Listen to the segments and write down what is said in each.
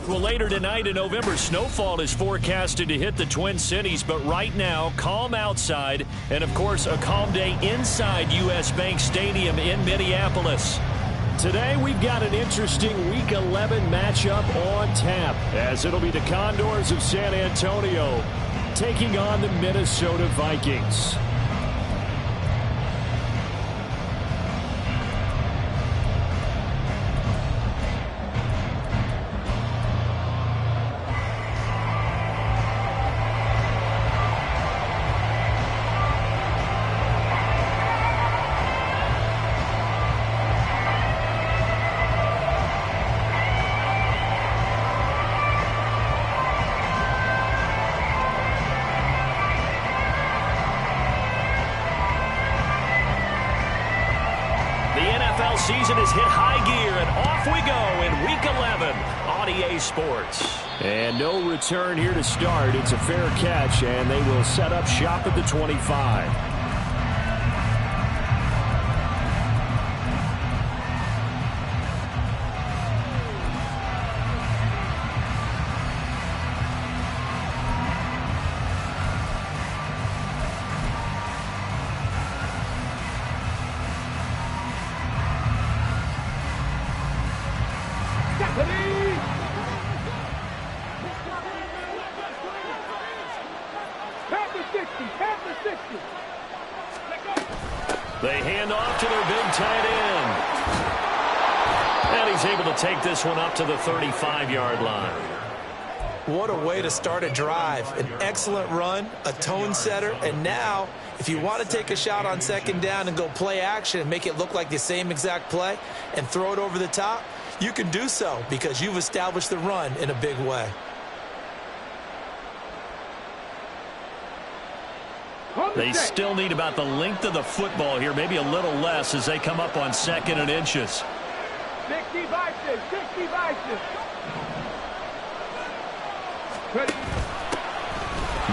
Well, later tonight, a November snowfall is forecasted to hit the Twin Cities, but right now, calm outside, and of course, a calm day inside U.S. Bank Stadium in Minneapolis. Today, we've got an interesting Week 11 matchup on tap, as it'll be the Condors of San Antonio taking on the Minnesota Vikings. Season is hit high gear, and off we go in Week 11 on EA Sports. And no return here to start. It's a fair catch, and they will set up shop at the 25. They hand off to their big tight end. And he's able to take this one up to the 35-yard line. What a way to start a drive. An excellent run, a tone setter, and now if you want to take a shot on second down and go play action and make it look like the same exact play and throw it over the top, you can do so because you've established the run in a big way. They still need about the length of the football here, maybe a little less as they come up on 2nd and inches. 60 Vikings, 60 Vikings.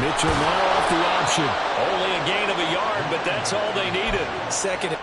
Mitchell now off the option. Only a gain of a yard, but that's all they needed. Second.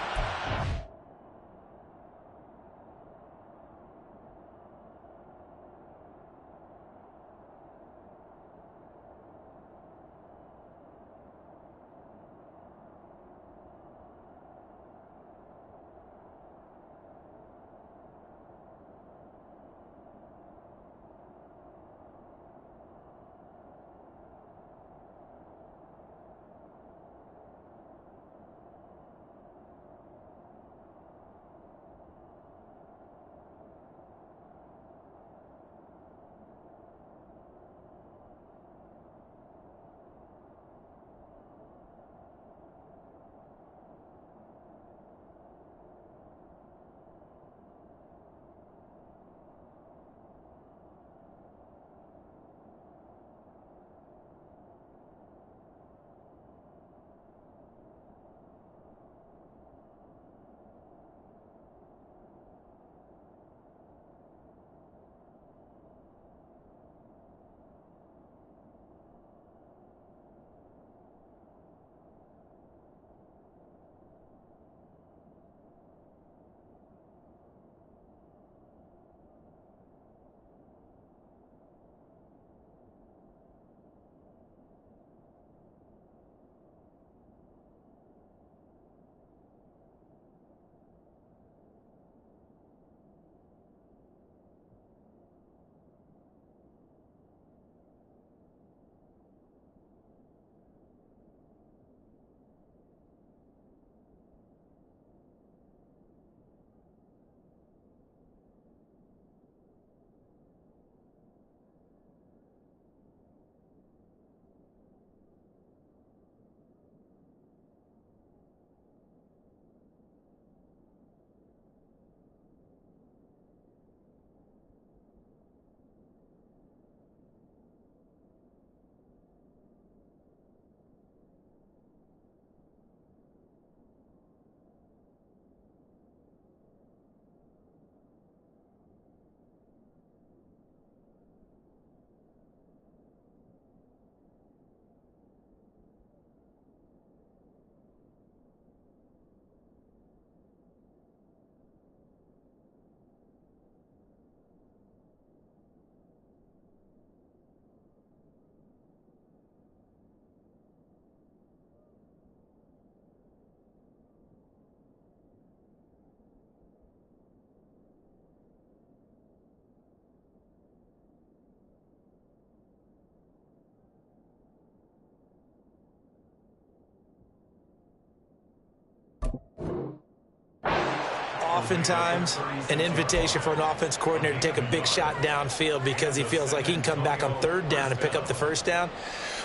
oftentimes an invitation for an offense coordinator to take a big shot downfield because he feels like he can come back on third down and pick up the first down.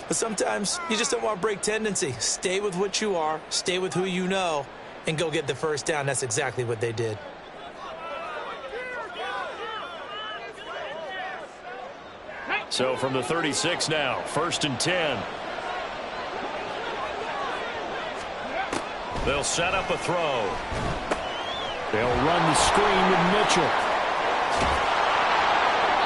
But sometimes you just don't want to break tendency. Stay with what you are, stay with who you know, and go get the first down. That's exactly what they did. So from the 36 now, 1st and 10. They'll set up a throw. They'll run the screen with Mitchell.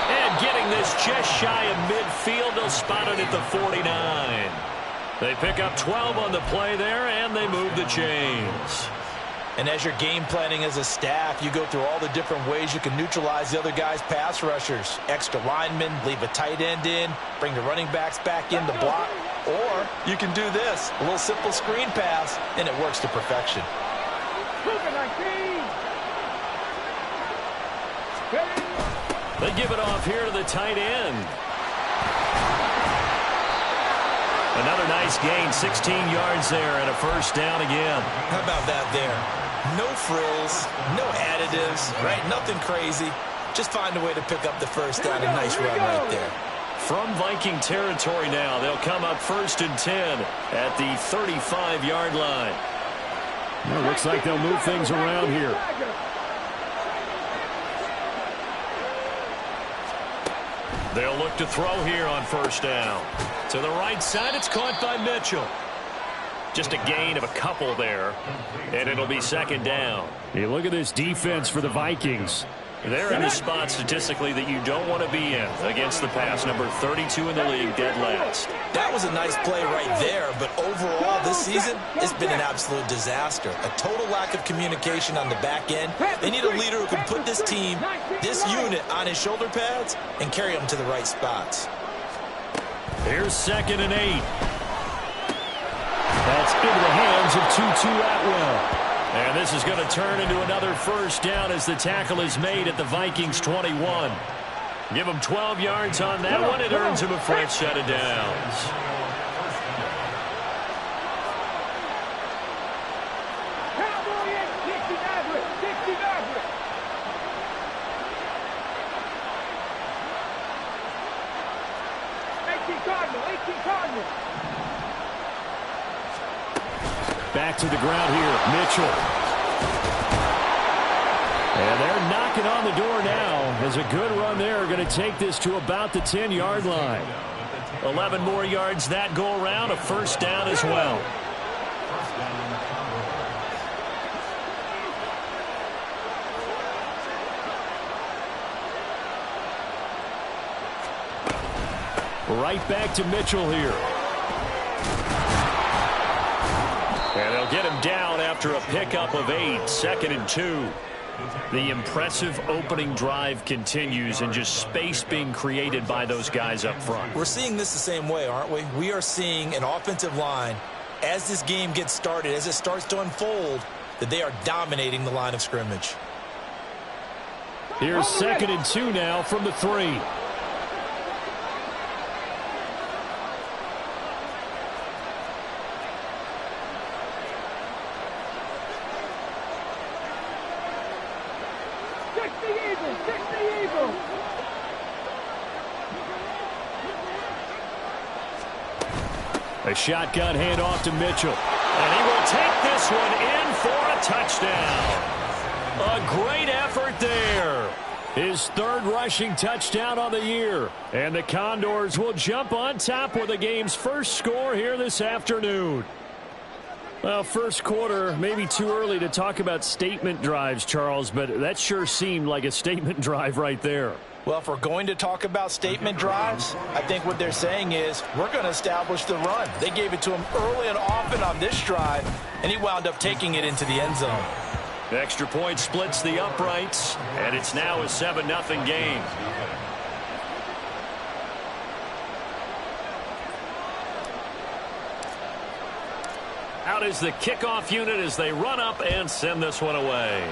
And getting this just shy of midfield, they'll spot it at the 49. They pick up 12 on the play there, and they move the chains. And as you're game planning as a staff, you go through all the different ways you can neutralize the other guy's pass rushers. Extra linemen, leave a tight end in, bring the running backs back in to block. Or you can do this, a little simple screen pass, and it works to perfection. They give it off here to the tight end. Another nice gain, 16 yards there, and a first down again. How about that there? No frills, no additives, right? Nothing crazy. Just find a way to pick up the first down. A nice run right there. From Viking territory now, they'll come up 1st and 10 at the 35-yard line. Well, looks like they'll move things around here. They'll look to throw here on first down. To the right side, it's caught by Mitchell. Just a gain of a couple there, and it'll be 2nd down. Hey, look at this defense for the Vikings. They're in a spot statistically that you don't want to be in against the pass. Number 32 in the league, dead last. That was a nice play right there, but overall this season, it's been an absolute disaster. A total lack of communication on the back end. They need a leader who can put this team, this unit, on his shoulder pads and carry them to the right spots. Here's 2nd and 8. That's into the hands of Tutu Atwell. And this is going to turn into another first down as the tackle is made at the Vikings 21. Give him 12 yards on that one. It earns him a fresh set of downs. Back to the ground here, Mitchell. And they're knocking on the door now. As a good run there, going to take this to about the 10-yard line. 11 more yards that go around, a first down as well. Right back to Mitchell here. And they'll get him down after a pickup of 8, 2nd and 2. The impressive opening drive continues, and just space being created by those guys up front. We're seeing this the same way, aren't we? We are seeing an offensive line, as this game gets started, as it starts to unfold, that they are dominating the line of scrimmage. Here's 2nd and 2 now from the 3. A shotgun handoff to Mitchell. And he will take this one in for a touchdown. A great effort there. His 3rd rushing touchdown on the year. And the Condors will jump on top with the game's first score here this afternoon. Well, first quarter, maybe too early to talk about statement drives, Charles, but that sure seemed like a statement drive right there. Well, if we're going to talk about statement drives, I think what they're saying is we're going to establish the run. They gave it to him early and often on this drive, and he wound up taking it into the end zone. The extra point splits the uprights, and it's now a 7-0 game. Out is the kickoff unit as they run up and send this one away.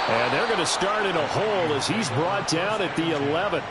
And they're going to start in a hole as he's brought down at the 11.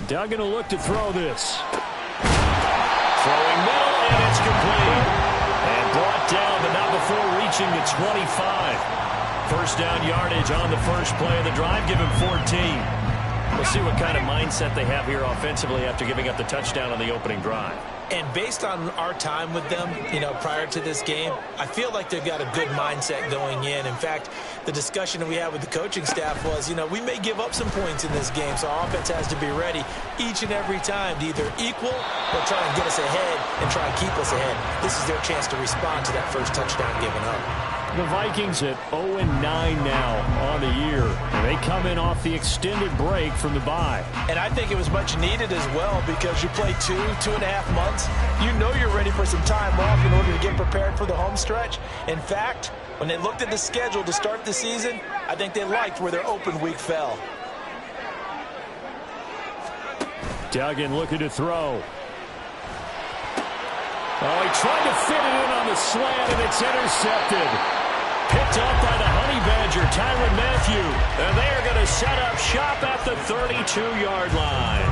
Duggan will look to throw this. Throwing middle, and it's complete. And brought down, but not before reaching the 25. First down yardage on the first play of the drive. Give him 14. We'll see what kind of mindset they have here offensively after giving up the touchdown on the opening drive. And based on our time with them, prior to this game, I feel like they've got a good mindset going in. In fact, the discussion that we had with the coaching staff was, we may give up some points in this game, so our offense has to be ready each and every time to either equal or try and get us ahead and try and keep us ahead. This is their chance to respond to that first touchdown given up. The Vikings at 0-9 now on the year. And they come in off the extended break from the bye. And I think it was much needed as well because you play 2.5 months. You know you're ready for some time off in order to get prepared for the home stretch. In fact, when they looked at the schedule to start the season, I think they liked where their open week fell. Duggan looking to throw. Oh, he tried to fit it in on the slant, and it's intercepted. Picked up by the Honey Badger, Tyrann Mathieu. And they are going to set up shop at the 32-yard line.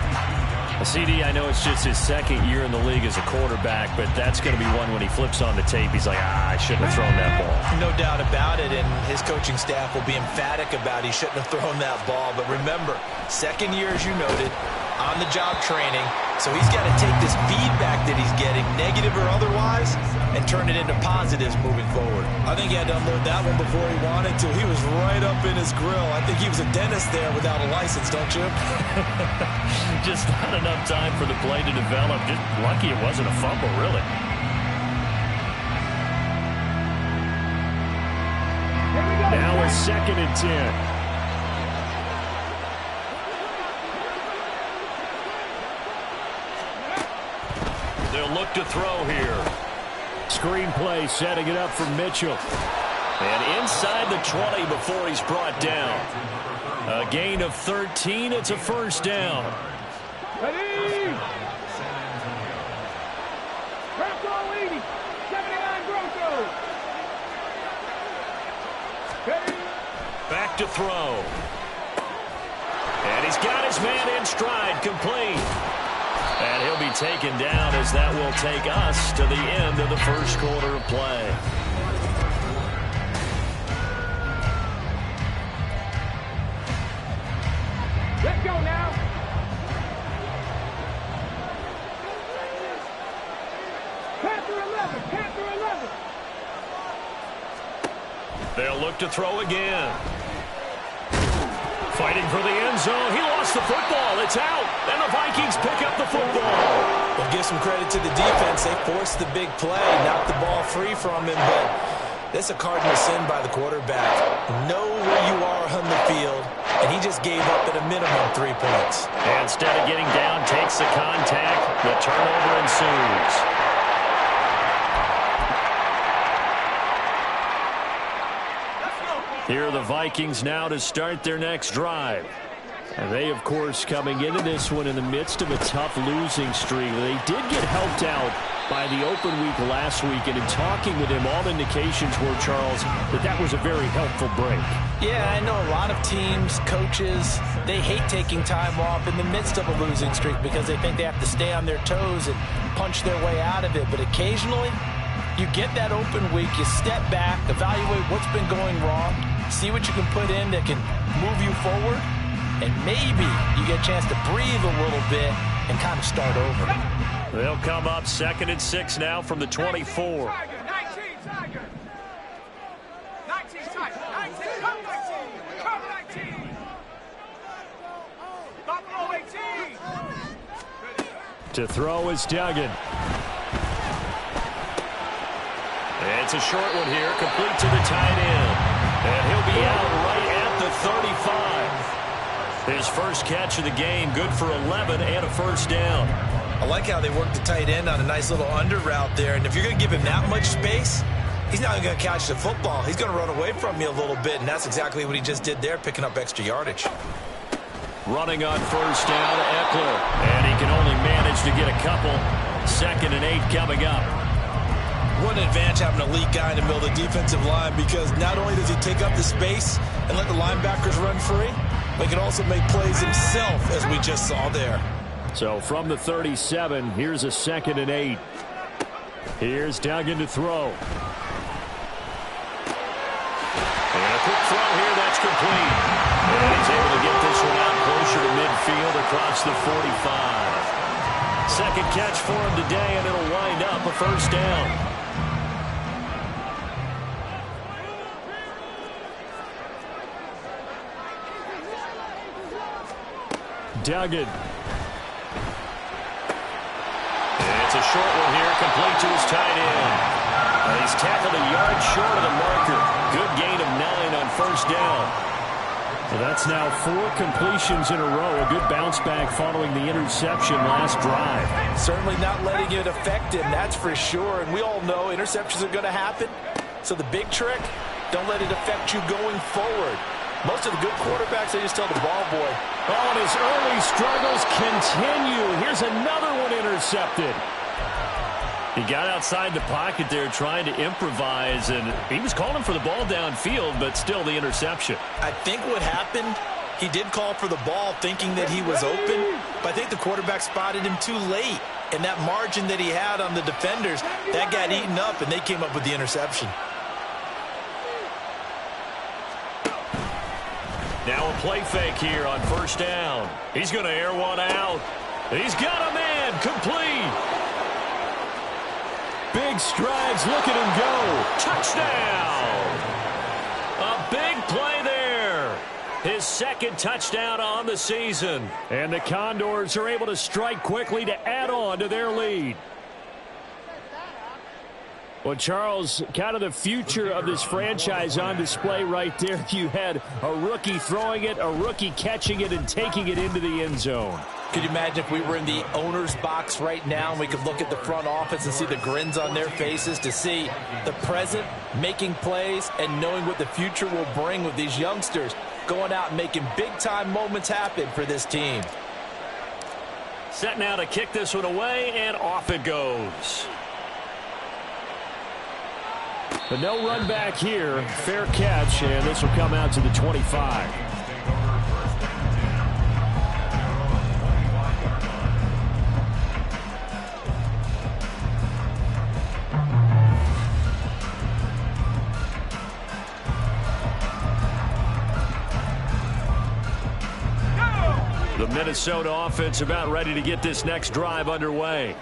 CD, I know it's just his second year in the league as a quarterback, but that's going to be one when he flips on the tape. He's like, I shouldn't have thrown that ball. No doubt about it, and his coaching staff will be emphatic about he shouldn't have thrown that ball. But remember, second year, as you noted, on-the-job training. So he's got to take this feedback that he's getting, negative or otherwise, and turn it into positives moving forward. I think he had to unload that one before he wanted to. He was right up in his grill. I think he was a dentist there without a license, don't you? Just not enough time for the play to develop. Just lucky it wasn't a fumble, really. Now it's 2nd and 10. They'll look to throw here. Screen play, setting it up for Mitchell. And inside the 20 before he's brought down. A gain of 13. It's a first down. Ready? Bronco 80. 79 Bronco. Ready? Back to throw. And he's got his man in stride, complete. And he'll be taken down as that will take us to the end of the first quarter of play. Let's go now. Panther 11. Panther 11. They'll look to throw again. Fighting for the end zone. He lost the football. It's out. And the Vikings pick up the football. Well, give some credit to the defense. They forced the big play, knocked the ball free from him, but that's a cardinal sin by the quarterback. Know where you are on the field, and he just gave up at a minimum 3 points. And instead of getting down, takes the contact. The turnover ensues. Here are the Vikings now to start their next drive. And they, of course, coming into this one in the midst of a tough losing streak. They did get helped out by the open week last week, and in talking with him, all indications were, Charles, that was a very helpful break. Yeah, I know a lot of teams, coaches, they hate taking time off in the midst of a losing streak because they think they have to stay on their toes and punch their way out of it. But occasionally, you get that open week, you step back, evaluate what's been going wrong, see what you can put in that can move you forward, and maybe you get a chance to breathe a little bit and kind of start over. They'll come up 2nd and 6 now from the 24. 19 Tiger. 19 Tiger. 19. Come 19. Come 19. Buffalo 18. To throw is Duggan. It's a short one here, complete to the tight end. And he'll be out right at the 35. His first catch of the game, good for 11 and a first down. I like how they worked the tight end on a nice little under route there. And if you're going to give him that much space, he's not going to catch the football. He's going to run away from you a little bit, and that's exactly what he just did there, picking up extra yardage. Running on first down, Eckler. And he can only manage to get a couple. 2nd and 8 coming up. What an advantage having an elite guy in the middle of the defensive line, because not only does he take up the space and let the linebackers run free, but he can also make plays himself, as we just saw there. So from the 37, here's a 2nd and 8. Here's Duggan to throw. And a quick throw here, that's complete. And he's able to get this one out closer to midfield across the 45. Second catch for him today, and it'll wind up a first down. Duggan. It's a short one here, complete to his tight end. And he's tackled a yard short of the marker. Good gain of 9 on first down. Well, that's now 4 completions in a row. A good bounce back following the interception last drive. Certainly not letting it affect him, that's for sure. And we all know interceptions are going to happen. So the big trick, don't let it affect you going forward. Most of the good quarterbacks, they just tell the ball boy. Oh, and his early struggles continue. Here's another one intercepted. He got outside the pocket there trying to improvise, and he was calling for the ball downfield, but still the interception. I think what happened, he did call for the ball thinking that he was open, but I think the quarterback spotted him too late. And that margin that he had on the defenders, that got eaten up, and they came up with the interception. Now a play fake here on first down. He's going to air one out. He's got a man, complete. Big strides, look at him go. Touchdown! A big play there. His 2nd touchdown on the season. And the Condors are able to strike quickly to add on to their lead. Well, Charles, kind of the future of this franchise on display right there. You had a rookie throwing it, a rookie catching it, and taking it into the end zone. Could you imagine if we were in the owner's box right now and we could look at the front office and see the grins on their faces, to see the present making plays and knowing what the future will bring with these youngsters going out and making big-time moments happen for this team. Set now to kick this one away, and off it goes. But no run back here. Fair catch, and this will come out to the 25. The Minnesota offense about ready to get this next drive underway.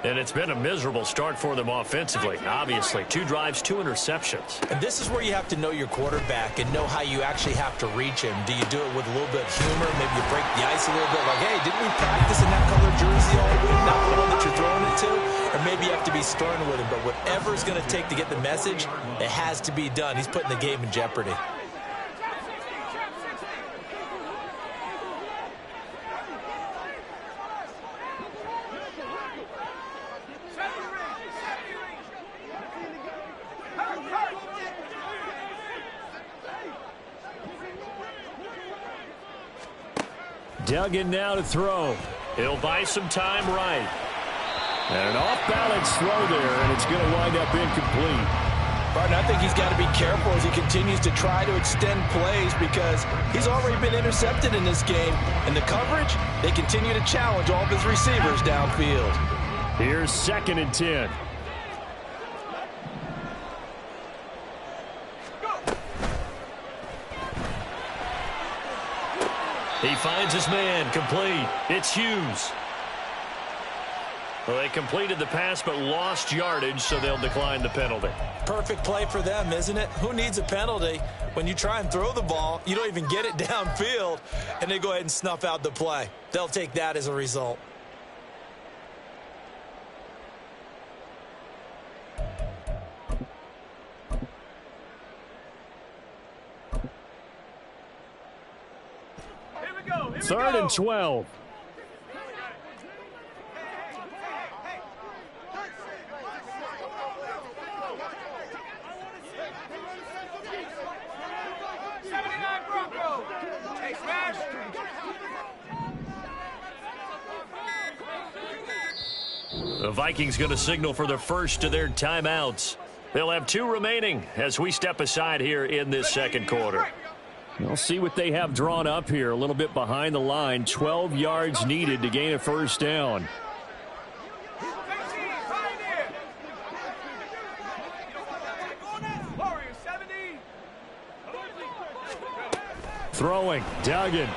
And it's been a miserable start for them offensively, obviously. 2 drives, 2 interceptions. And this is where you have to know your quarterback and know how you actually have to reach him. Do you do it with a little bit of humor? Maybe you break the ice a little bit. Like, hey, didn't we practice in that color jersey all week? Not the one that you're throwing it to? Or maybe you have to be stern with him. But whatever it's going to take to get the message, it has to be done. He's putting the game in jeopardy. Duggan now to throw. He'll buy some time right. And an off-balance throw there, and it's going to wind up incomplete. Barton, I think he's got to be careful as he continues to try to extend plays because he's already been intercepted in this game. And the coverage, they continue to challenge all of his receivers downfield. Here's 2nd and 10. He finds his man, complete. It's Hughes. Well, they completed the pass but lost yardage, so they'll decline the penalty. Perfect play for them, isn't it? Who needs a penalty? When you try and throw the ball, you don't even get it downfield, and they go ahead and snuff out the play. They'll take that as a result. Third and 12. The Vikings going to signal for the first of their timeouts. They'll have 2 remaining as we step aside here in this second quarter. We'll see what they have drawn up here. A little bit behind the line. 12 yards needed to gain a first down. Throwing, Duggan.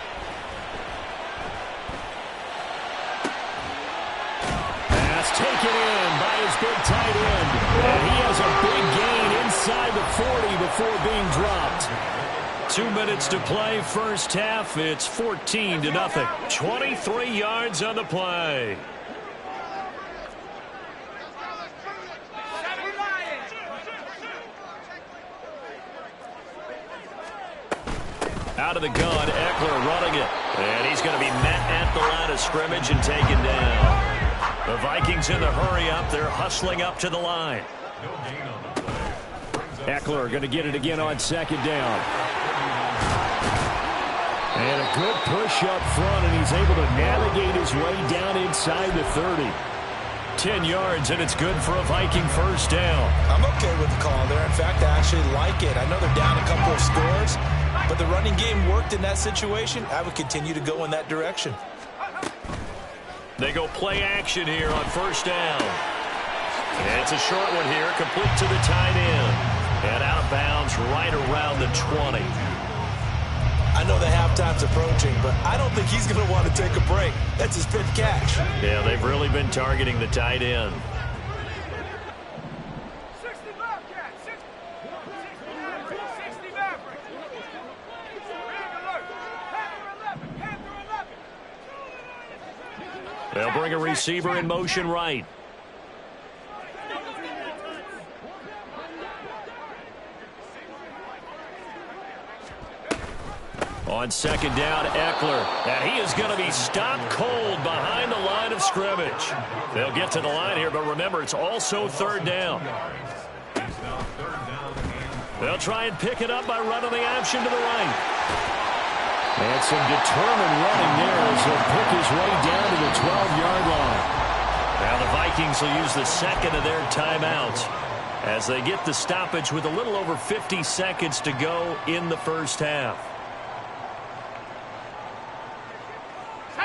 Pass taken in by his big tight end. And he has a big gain inside the 40 before being dropped. 2 minutes to play, first half. It's 14-0. 23 yards on the play. Out of the gun, Eckler running it. And he's going to be met at the line of scrimmage and taken down. The Vikings in the hurry up. They're hustling up to the line. Eckler going to get it again on second down. And a good push up front, and he's able to navigate his way down inside the 30. 10 yards, and it's good for a Viking first down. I'm okay with the call there. In fact, I actually like it. I know they're down a couple of scores, but the running game worked in that situation. I would continue to go in that direction. They go play action here on first down. And it's a short one here, complete to the tight end. And out of bounds right around the 20. I know the halftime's approaching, but I don't think he's going to want to take a break. That's his fifth catch. Yeah, they've really been targeting the tight end. 60 Bobcats, 60 Mavericks. Red alert. Panther 11. They'll bring a receiver in motion right. On second down, Eckler. And he is going to be stopped cold behind the line of scrimmage. They'll get to the line here, but remember, it's also third down. They'll try and pick it up by running the option to the right. And some determined running there as he'll pick his way down to the 12-yard line. Now the Vikings will use the second of their timeouts as they get the stoppage with a little over 50 seconds to go in the first half.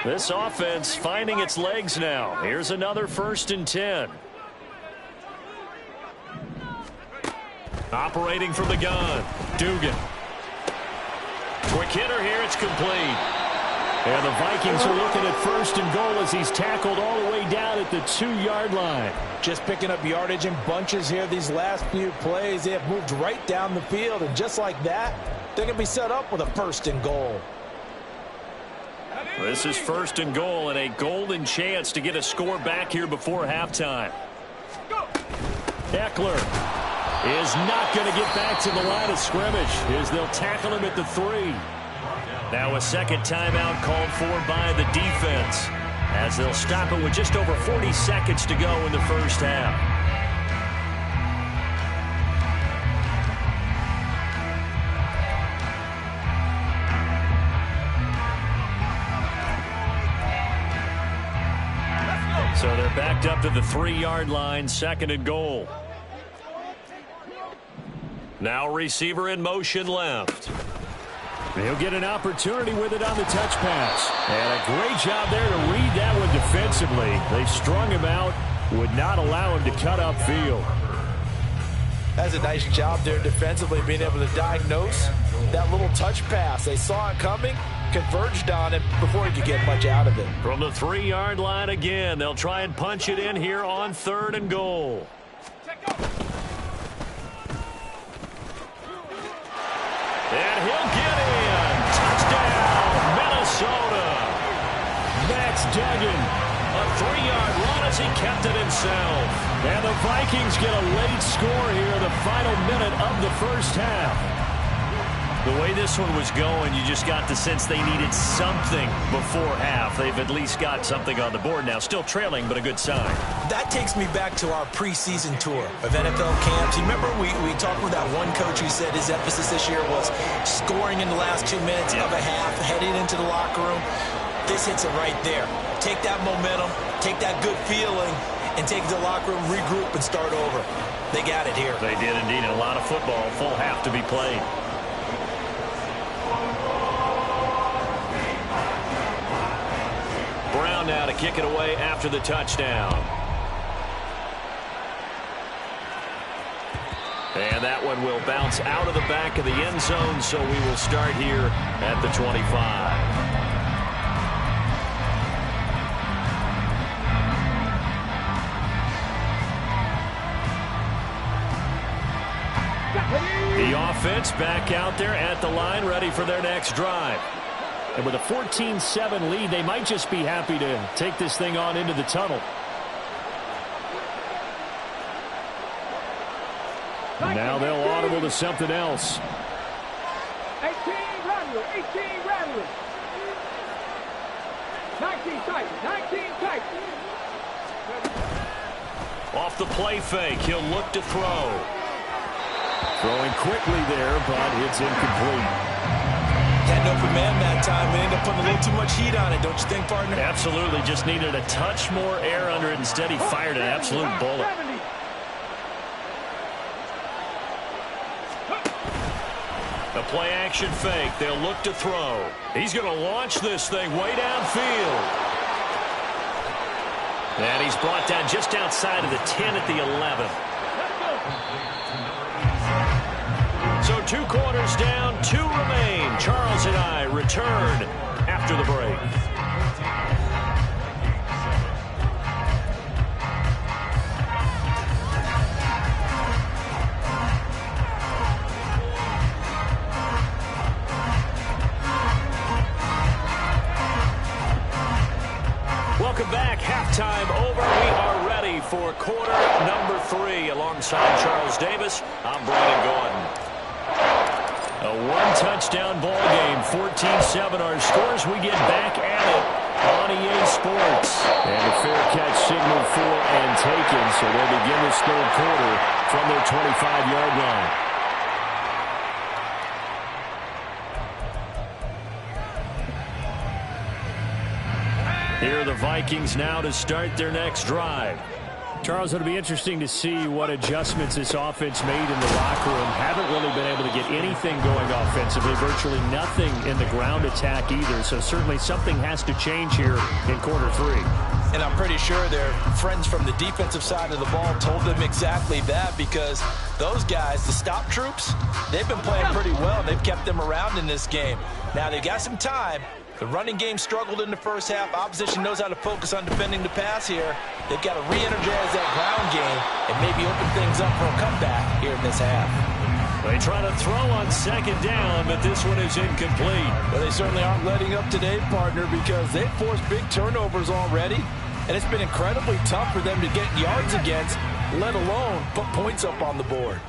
This offense finding its legs now. Here's another 1st and 10. Operating from the gun, Dugan. Quick hitter here, it's complete. And the Vikings are looking at 1st and goal as he's tackled all the way down at the 2-yard line. Just picking up yardage in bunches here these last few plays. They have moved right down the field, and just like that, they're going to be set up with a 1st and goal. This is 1st and goal and a golden chance to get a score back here before halftime. Eckler is not going to get back to the line of scrimmage as they'll tackle him at the 3. Now a second timeout called for by the defense as they'll stop it with just over 40 seconds to go in the first half. So they're backed up to the 3-yard line, 2nd and goal. Now receiver in motion left. He'll get an opportunity with it on the touch pass. And a great job there to read that one defensively. They strung him out, would not allow him to cut upfield. That's a nice job there defensively, being able to diagnose that little touch pass. They saw it coming, converged on it before he could get much out of it. From the 3-yard line again, they'll try and punch it in here on 3rd and goal. And he'll get in. Touchdown, Minnesota. Max Duggan. A 3-yard run as he kept it himself. And the Vikings get a late score here in the final minute of the first half. The way this one was going, you just got the sense they needed something before half. They've at least got something on the board now. Still trailing, but a good sign. That takes me back to our preseason tour of NFL camps. You remember we talked with that one coach who said his emphasis this year was scoring in the last 2 minutes of a half, heading into the locker room. This hits it right there. Take that momentum, take that good feeling, and take it to the locker room, regroup, and start over. They got it here. They did indeed. A lot of football, full half to be played. now to kick it away after the touchdown. And that one will bounce out of the back of the end zone, so we will start here at the 25. The offense back out there at the line, ready for their next drive. And with a 14-7 lead, they might just be happy to take this thing on into the tunnel. Now they'll audible to something else. 18 Rattler, 18 Rattler. 19 Titans, 19 Titans. Off the play fake, he'll look to throw. Throwing quickly there, but it's incomplete. Had an open man that time. We ended up putting a little too much heat on it, don't you think, partner? Absolutely, just needed a touch more air under it. Instead, he fired an absolute bullet. A play action fake. They'll look to throw. He's going to launch this thing way downfield. And he's brought down just outside of the 10 at the 11. So 2 quarters down, 2 remain. Charles and I return after the break. Welcome back. Halftime over. We are ready for quarter number 3. Alongside Charles Davis, I'm Brandon Gordon. A 1-touchdown ball game, 14-7 our scores. We get back at it on EA Sports. And a fair catch signal for and taken, so they'll begin this third quarter from their 25-yard line. Here are the Vikings now to start their next drive. Charles, it'll be interesting to see what adjustments this offense made in the locker room. Haven't really been able to get anything going offensively. Virtually nothing in the ground attack either. So certainly something has to change here in quarter 3. And I'm pretty sure their friends from the defensive side of the ball told them exactly that, because those guys, the stop troops, they've been playing pretty well. They've kept them around in this game. Now they've got some time. The running game struggled in the first half. Opposition knows how to focus on defending the pass here. They've got to re-energize that ground game and maybe open things up for a comeback here in this half. They try to throw on second down, but this one is incomplete. Well, they certainly aren't letting up today, partner, because they've forced big turnovers already, and it's been incredibly tough for them to get yards against, let alone put points up on the board.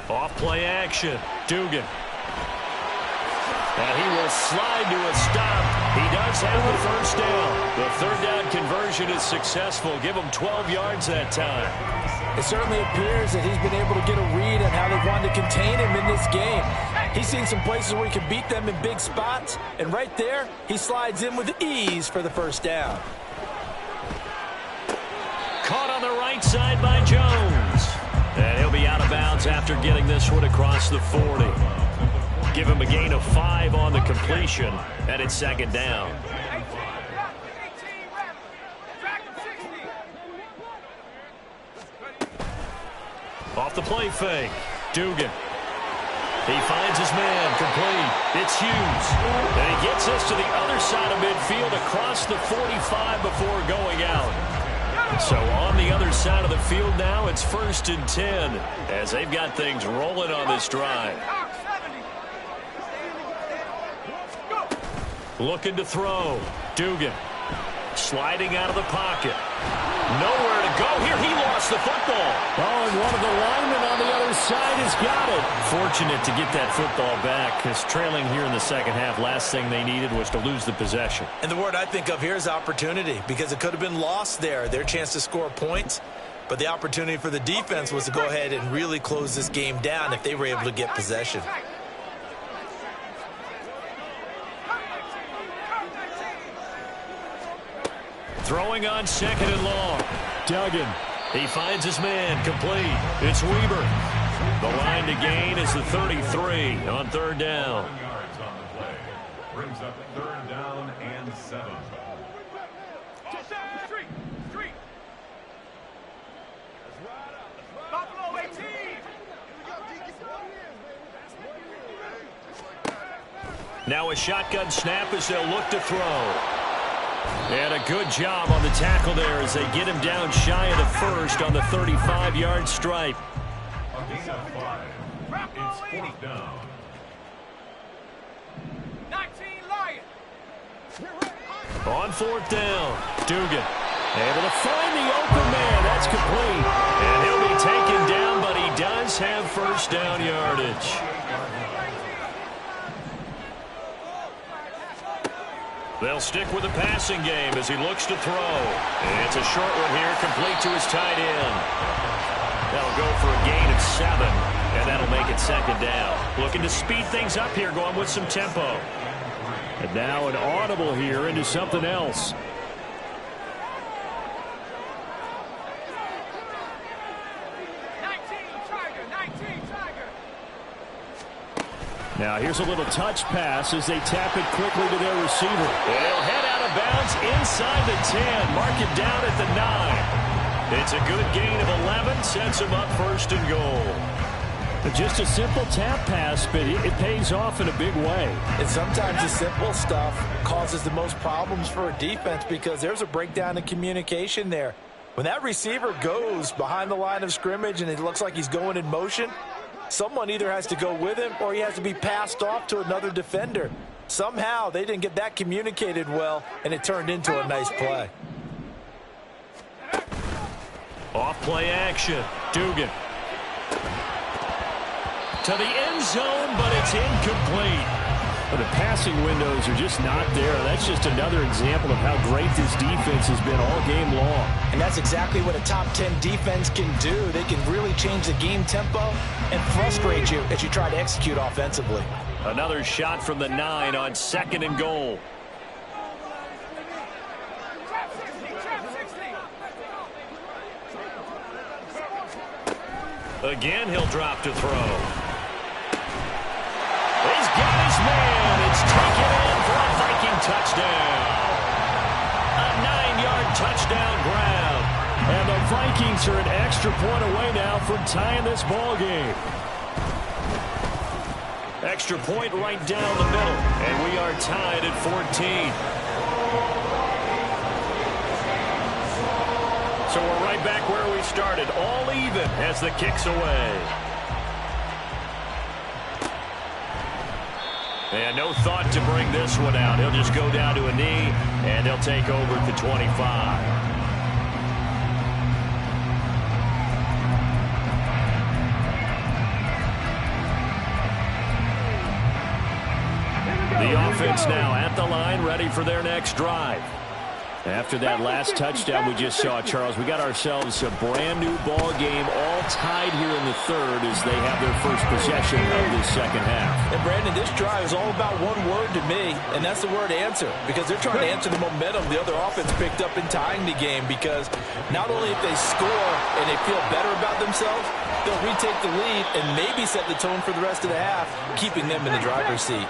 Off play action. Dugan. And he will slide to a stop. He does have the first down. The third down conversion is successful. Give him 12 yards that time. It certainly appears that he's been able to get a read on how they wanted to contain him in this game. He's seen some places where he can beat them in big spots, and right there, he slides in with ease for the first down. Caught on the right side by Jones. And he'll be out of bounds after getting this one across the 40. Give him a gain of 5 on the completion, and it's second down. Off the play fake. Dugan. He finds his man, complete. It's Hughes. And he gets us to the other side of midfield across the 45 before going out. So on the other side of the field now, it's 1st and 10 as they've got things rolling on this drive. Looking to throw. Dugan sliding out of the pocket. Nowhere to go here. He lost the football. Oh, and one of the linemen on the other side has got it. Fortunate to get that football back, because trailing here in the second half, last thing they needed was to lose the possession. And the word I think of here is opportunity, because it could have been lost there, their chance to score points. But the opportunity for the defense was to go ahead and really close this game down if they were able to get possession. Throwing on second and long. Duggan. He finds his man, complete. It's Weber. The line to gain is the 33 on third down. brings up 3rd down and 7. Street. Buffalo 18. Now a shotgun snap as they'll look to throw. And a good job on the tackle there as they get him down shy of the first on the 35-yard stripe. A gain of 5. It's 4th down. 19 Lions. On 4th down, Dugan able to find the open man. That's complete. And he'll be taken down, but he does have first down yardage. They'll stick with the passing game as he looks to throw. And it's a short one here, complete to his tight end. That'll go for a gain of 7, and that'll make it 2nd down. Looking to speed things up here, going with some tempo. And now an audible here into something else. Now here's a little touch pass as they tap it quickly to their receiver. They'll head out of bounds inside the 10. Mark him down at the 9. It's a good gain of 11. Sets him up 1st and goal. Just a simple tap pass, but it pays off in a big way. And sometimes the simple stuff causes the most problems for a defense because there's a breakdown in communication there. When that receiver goes behind the line of scrimmage and it looks like he's going in motion, someone either has to go with him or he has to be passed off to another defender. Somehow they didn't get that communicated well, and it turned into a nice play. Off play action. Dugan. To the end zone, but it's incomplete. But the passing windows are just not there. That's just another example of how great this defense has been all game long. And that's exactly what a top 10 defense can do. They can really change the game tempo and frustrate you as you try to execute offensively. Another shot from the 9 on 2nd and goal. Again, he'll drop to throw. He's got his man. It's taken in for a Viking touchdown. A 9-yard touchdown grab. And the Vikings are an extra point away now from tying this ball game. Extra point right down the middle. And we are tied at 14. So we're right back where we started. All even as the kick's away. And no thought to bring this one out. He'll just go down to a knee, and they'll take over at the 25. The offense now at the line, ready for their next drive. After that last touchdown we just saw, Charles, we got ourselves a brand new ball game, all tied here in the 3rd as they have their first possession of this 2nd half. And Brandon, this drive is all about one word to me, and that's the word answer, because they're trying to answer the momentum the other offense picked up in tying the game, because not only if they score and they feel better about themselves, they'll retake the lead and maybe set the tone for the rest of the half, keeping them in the driver's seat.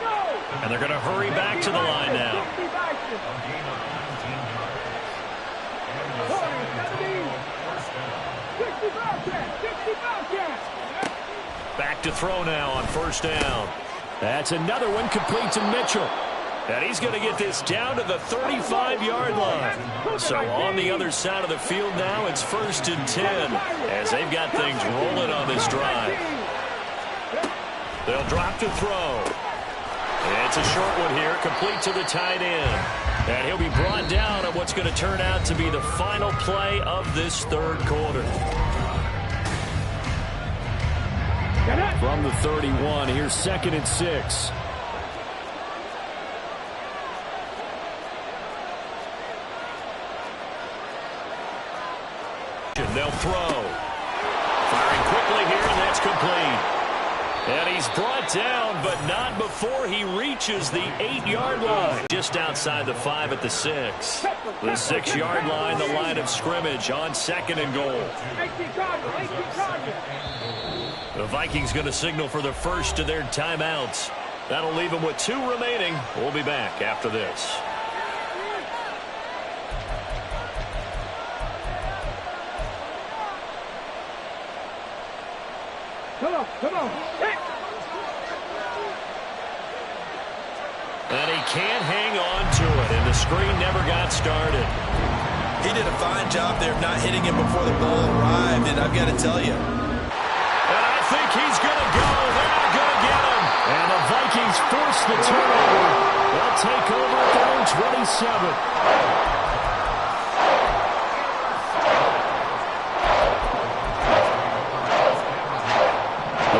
And they're going to hurry back to the line now. Back to throw now on 1st down. That's another one complete to Mitchell. And he's going to get this down to the 35-yard line. So on the other side of the field now, it's 1st and 10 as they've got things rolling on this drive. They'll drop to throw. It's a short one here, complete to the tight end. And he'll be brought down on what's going to turn out to be the final play of this 3rd quarter. From the 31, here's 2nd and 6. They'll throw. Firing quickly here, and that's complete. And he's brought down, but not before he reaches the 8-yard line. Just outside the 5 at the 6. The 6-yard line, the line of scrimmage on 2nd and goal. The Vikings going to signal for the first of their timeouts. That'll leave him with 2 remaining. We'll be back after this. Come on. Hit. And he can't hang on to it, and the screen never got started. He did a fine job there of not hitting him before the ball arrived, and I've got to tell you. And I think he's going to go. They're not going to get him. And the Vikings force the turnover. They'll take over at their own 27.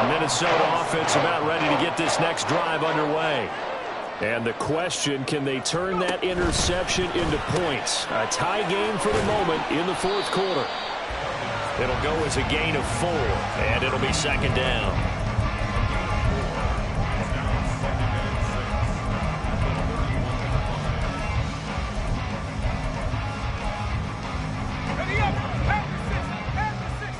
Minnesota offense about ready to get this next drive underway. And the question, can they turn that interception into points? A tie game for the moment in the 4th quarter. It'll go as a gain of 4, and it'll be 2nd down. Ready up. Have the 6.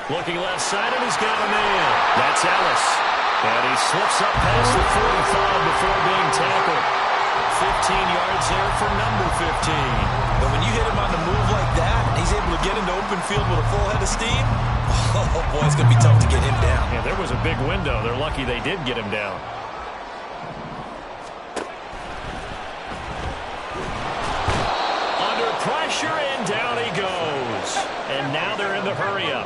Looking left side, and he's got a man. That's Ellis. And he slips up past the 45 before being tackled. 15 yards there for number 15. But when you hit him on the move like that, and he's able to get into open field with a full head of steam, oh, boy, it's going to be tough to get him down. Yeah, there was a big window. They're lucky they did get him down. Under pressure, and down he goes. And now they're in the hurry-up.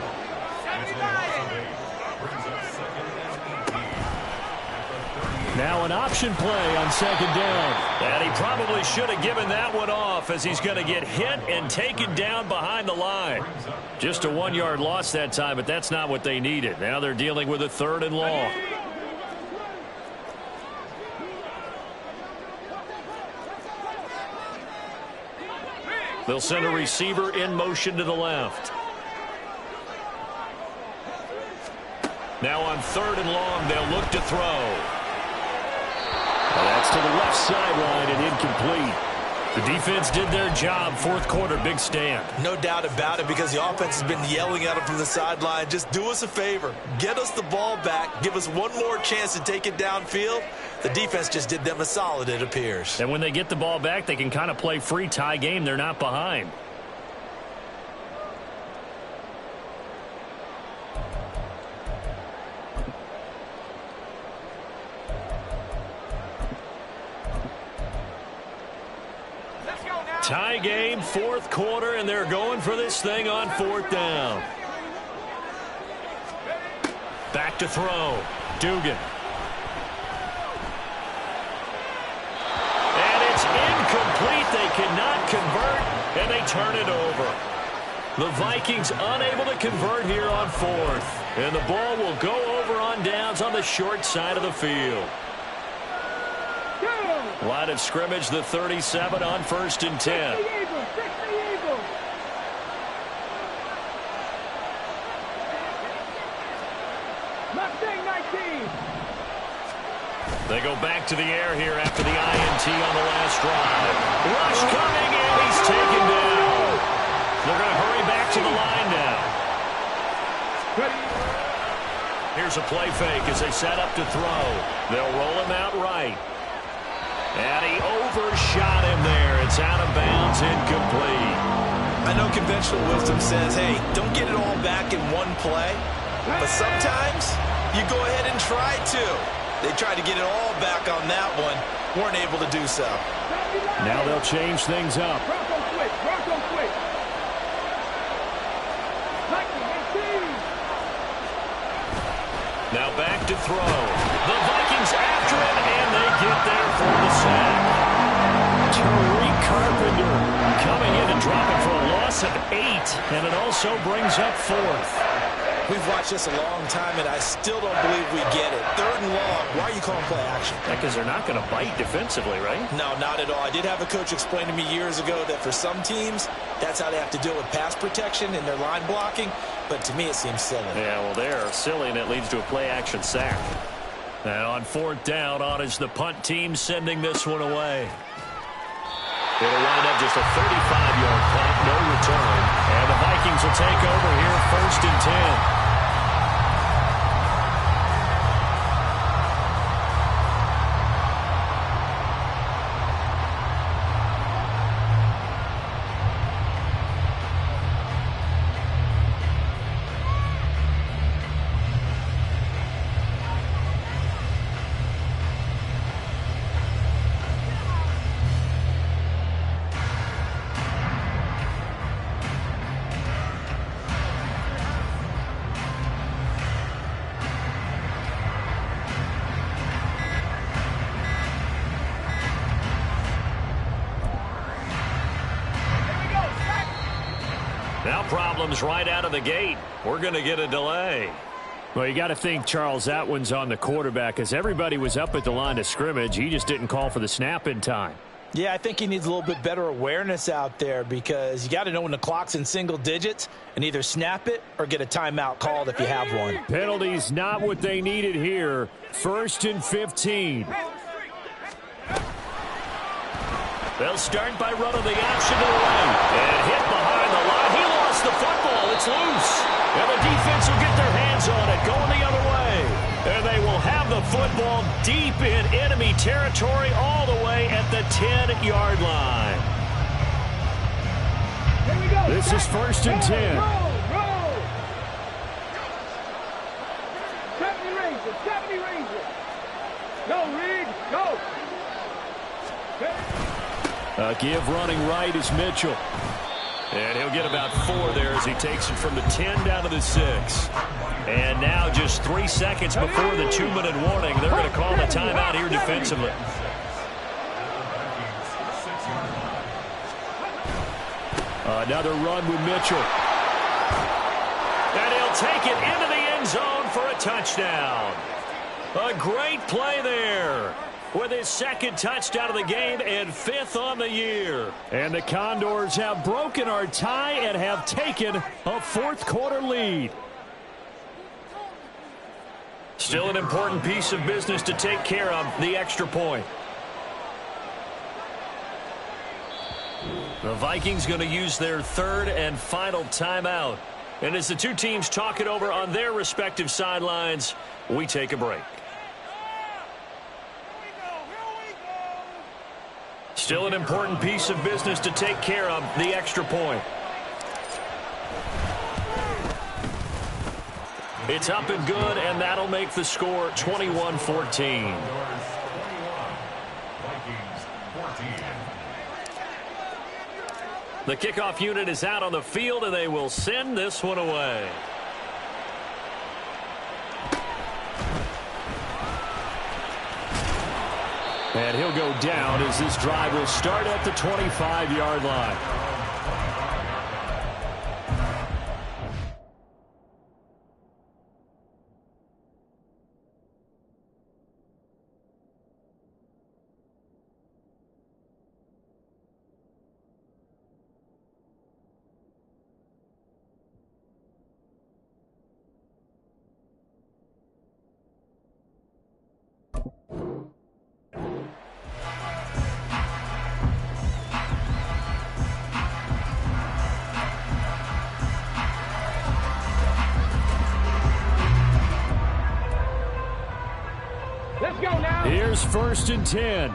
Now an option play on 2nd down. And he probably should have given that one off, as he's going to get hit and taken down behind the line. Just a 1-yard loss that time, but that's not what they needed. Now they're dealing with a 3rd and long. They'll send a receiver in motion to the left. Now on 3rd and long, they'll look to throw. That's to the left sideline and incomplete. The defense did their job. 4th quarter, big stand. No doubt about it, because the offense has been yelling at him from the sideline. Just do us a favor. Get us the ball back. Give us one more chance to take it downfield. The defense just did them a solid, it appears. And when they get the ball back, they can kind of play free tie game. They're not behind. Tie game, 4th quarter, and they're going for this thing on 4th down. Back to throw. Dugan. And it's incomplete. They cannot convert, and they turn it over. The Vikings unable to convert here on 4th. And the ball will go over on downs on the short side of the field. Line of scrimmage, the 37 on 1st and 10. They go back to the air here after the INT on the last drive. Rush coming, and he's taken down. They're going to hurry back to the line now. Here's a play fake as they set up to throw. They'll roll him out right. And he overshot him there. It's out of bounds, incomplete. I know conventional wisdom says, hey, don't get it all back in one play. But sometimes you go ahead and try to. They tried to get it all back on that one. Weren't able to do so. Now they'll change things up. Now back to throw. The Vikings after it, and they get there for the sack. Tariq Carpenter Coming in and dropping for a loss of 8, and it also brings up 4th. We've watched this a long time, and I still don't believe we get it. 3rd and long. Why are you calling play action? Because they're not going to bite defensively, right? No, not at all. I did have a coach explain to me years ago that for some teams, that's how they have to deal with pass protection and their line blocking. But to me, it seems silly. Yeah, well, they're silly, and it leads to a play-action sack. And on 4th down, on is the punt team sending this one away. It'll wind up just a 35-yard punt, no return. And the Vikings Vikings will take over here, 1st and 10. Now problems right out of the gate. We're going to get a delay. Well, you got to think, Charles, that one's on the quarterback, as everybody was up at the line of scrimmage. He just didn't call for the snap in time. Yeah, I think he needs a little bit better awareness out there, because you got to know when the clock's in single digits and either snap it or get a timeout called if you have one. Penalties not what they needed here. 1st and 15. They'll start by running the option to the right. And hit behind the line. He lost the football. It's loose. And the defense will get their hands on it, going the other way. And they will have the football deep in enemy territory all the way at the 10-yard line. Here we go. This is 1st and 10. Roll. 70 Rangers. 70 Rangers. Go, Reed. Go. Give running right is Mitchell. And he'll get about 4 there as he takes it from the 10 down to the 6. And now just 3 seconds before the 2-minute warning, they're going to call the timeout here defensively. Another run with Mitchell. And he'll take it into the end zone for a touchdown. A great play there, with his 2nd touchdown of the game and 5th on the year. And the Condors have broken our tie and have taken a 4th quarter lead. Still an important piece of business to take care of, the extra point. The Vikings going to use their 3rd and final timeout. And as the two teams talk it over on their respective sidelines, we take a break. Still an important piece of business to take care of, the extra point. It's up and good, and that'll make the score 21-14. The kickoff unit is out on the field, and they will send this one away. And he'll go down as this drive will start at the 25-yard line. Let's go now. Here's 1st and 10.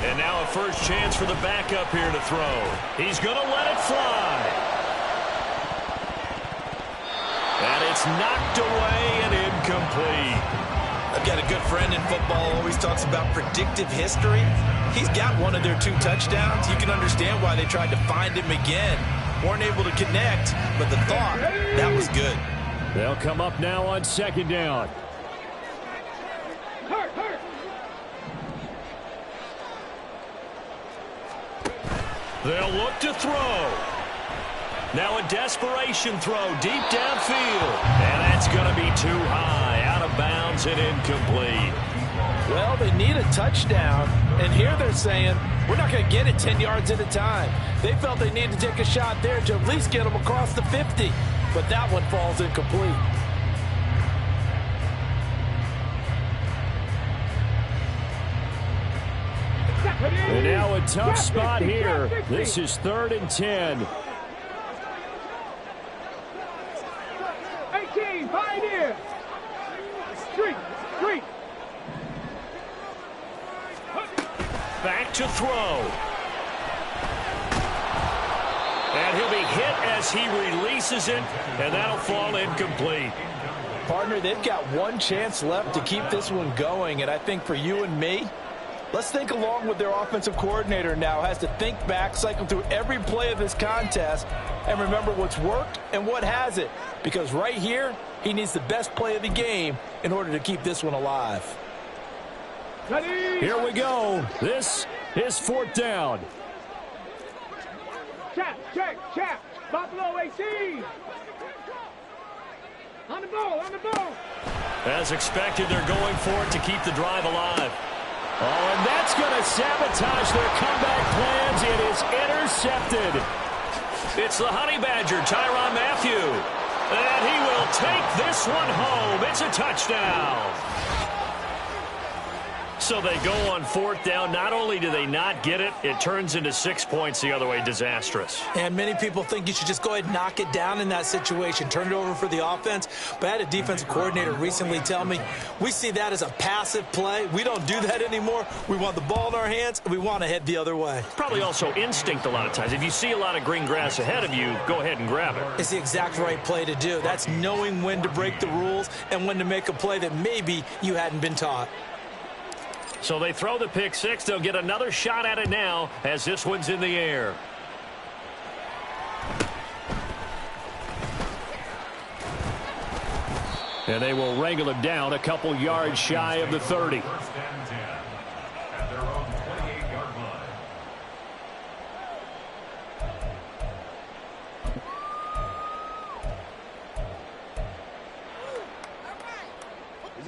And now a first chance for the backup here to throw. He's going to let it fly. And it's knocked away and incomplete. I've got a good friend in football, always talks about predictive history. He's got one of their 2 touchdowns. You can understand why they tried to find him again. Weren't able to connect, but the thought, that was good. They'll come up now on 2nd down. Hurt. They'll look to throw. Now a desperation throw deep downfield. And that's going to be too high, out of bounds and incomplete. Well, they need a touchdown, and here they're saying, we're not going to get it 10 yards at a time. They felt they needed to take a shot there to at least get them across the 50, but that one falls incomplete. And now a tough spot here. This is 3rd and 10. 18, Pioneer. Street. Back to throw. And he'll be hit as he releases it, and that'll fall incomplete. Partner, they've got one chance left to keep this one going, and I think for you and me, let's think along with their offensive coordinator now. Has to think back, cycle through every play of this contest, and remember what's worked and what hasn't. Because right here, he needs the best play of the game in order to keep this one alive. Ready. Here we go. This is 4th down. Check. Buffalo 18. On the ball. As expected, they're going for it to keep the drive alive. Oh, and that's going to sabotage their comeback plans. It is intercepted. It's the Honey Badger, Tyrann Mathieu. And he will take this one home. It's a touchdown. So they go on 4th down. Not only do they not get it, it turns into 6 points the other way. Disastrous. And many people think you should just go ahead and knock it down in that situation. Turn it over for the offense. But I had a defensive coordinator recently tell me, we see that as a passive play. We don't do that anymore. We want the ball in our hands, and we want to head the other way. Probably also instinct a lot of times. If you see a lot of green grass ahead of you, go ahead and grab it. It's the exact right play to do. That's knowing when to break the rules and when to make a play that maybe you hadn't been taught. So they throw the pick six. They'll get another shot at it now as this one's in the air. And they will wrangle him down a couple yards shy of the 30. First and 10 at their own 28-yard line.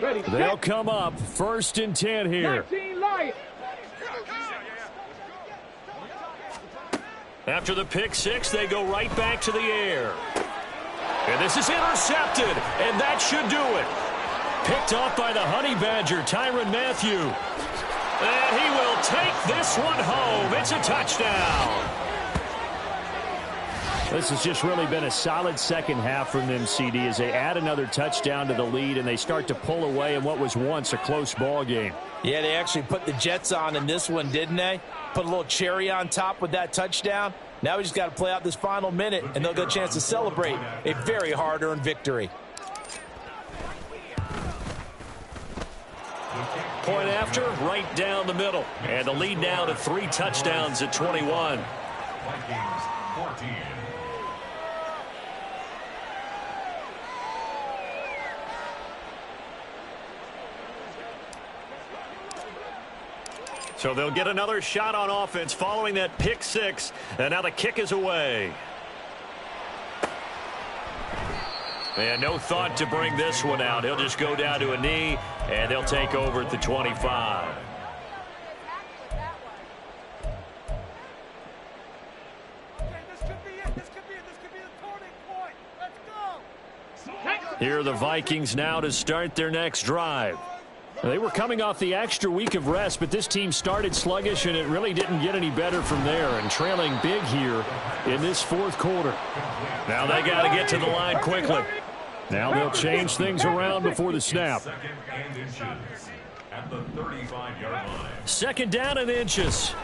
Ready. They'll come up 1st and 10 here. 19 Lions. After the pick six, they go right back to the air. And this is intercepted, and that should do it. Picked off by the Honey Badger, Tyrann Mathieu. And he will take this one home. It's a touchdown. This has just really been a solid second half from them, CD, as they add another touchdown to the lead and they start to pull away in what was once a close ball game. Yeah, they actually put the Jets on in this one, didn't they? Put a little cherry on top with that touchdown. Now we just got to play out this final minute, and they'll get a chance to celebrate a very hard-earned victory. Point after, right down the middle. And the lead now to 3 touchdowns at 21. Vikings 14. So they'll get another shot on offense following that pick six. And now the kick is away. And no thought to bring this one out. He'll just go down to a knee, and they'll take over at the 25. Here are the Vikings now to start their next drive. They were coming off the extra week of rest, but this team started sluggish, and it really didn't get any better from there, and trailing big here in this 4th quarter. Now they got to get to the line quickly. Now they'll change things around before the snap. Second and inches at the 35-yard line. 2nd down and inches.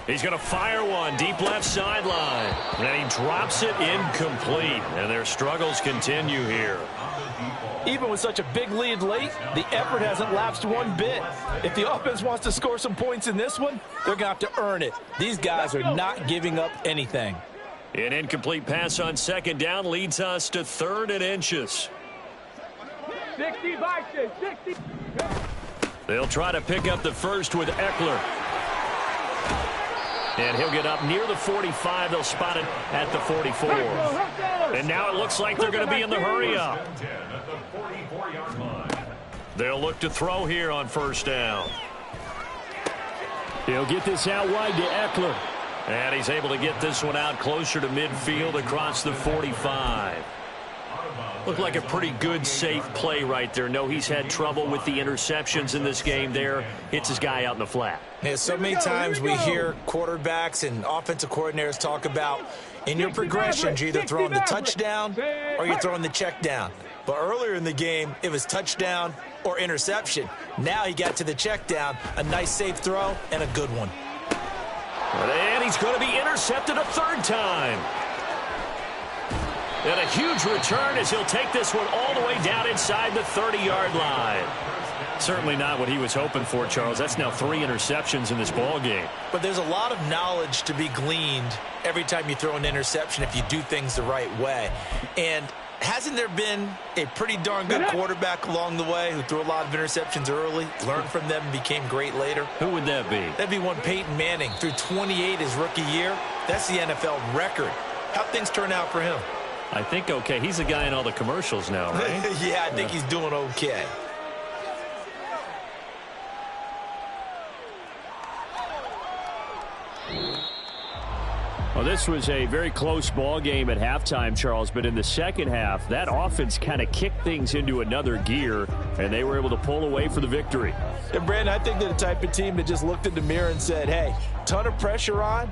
He's going to fire one deep left sideline. And he drops it incomplete. And their struggles continue here. Even with such a big lead late, the effort hasn't lapsed one bit. If the offense wants to score some points in this one, they're going to have to earn it. These guys are not giving up anything. An incomplete pass on 2nd down leads us to 3rd and inches. 60 Vikings, 60. They'll try to pick up the first with Eckler. And he'll get up near the 45. They'll spot it at the 44. And now it looks like they're going to be in the hurry up. At the 44-yard line. They'll look to throw here on 1st down. He'll get this out wide to Eckler. And he's able to get this one out closer to midfield across the 45. Out of bounds Looked like a pretty good, safe play right there. No, he's had trouble with the interceptions in this game there. Hits his guy out in the flat. Yeah, so many times we hear quarterbacks and offensive coordinators talk about in your progressions, you're either throwing the touchdown or you're throwing the check down. But earlier in the game, it was touchdown or interception. Now he got to the check down, a nice safe throw, and a good one. And he's going to be intercepted a third time. And a huge return as he'll take this one all the way down inside the 30-yard line. Certainly not what he was hoping for, Charles. That's now 3 interceptions in this ball game. But there's a lot of knowledge to be gleaned every time you throw an interception if you do things the right way. And hasn't there been a pretty darn good quarterback along the way who threw a lot of interceptions early, learned from them, and became great later? Who would that be? That'd be one Peyton Manning. Threw 28 his rookie year. That's the NFL record. How'd things turn out for him? I think okay. He's the guy in all the commercials now, right? Yeah, I think he's doing okay. Well, this was a very close ball game at halftime, Charles, but in the second half, that offense kind of kicked things into another gear, and they were able to pull away for the victory. And, Brandon, I think they're the type of team that just looked in the mirror and said, hey, ton of pressure on,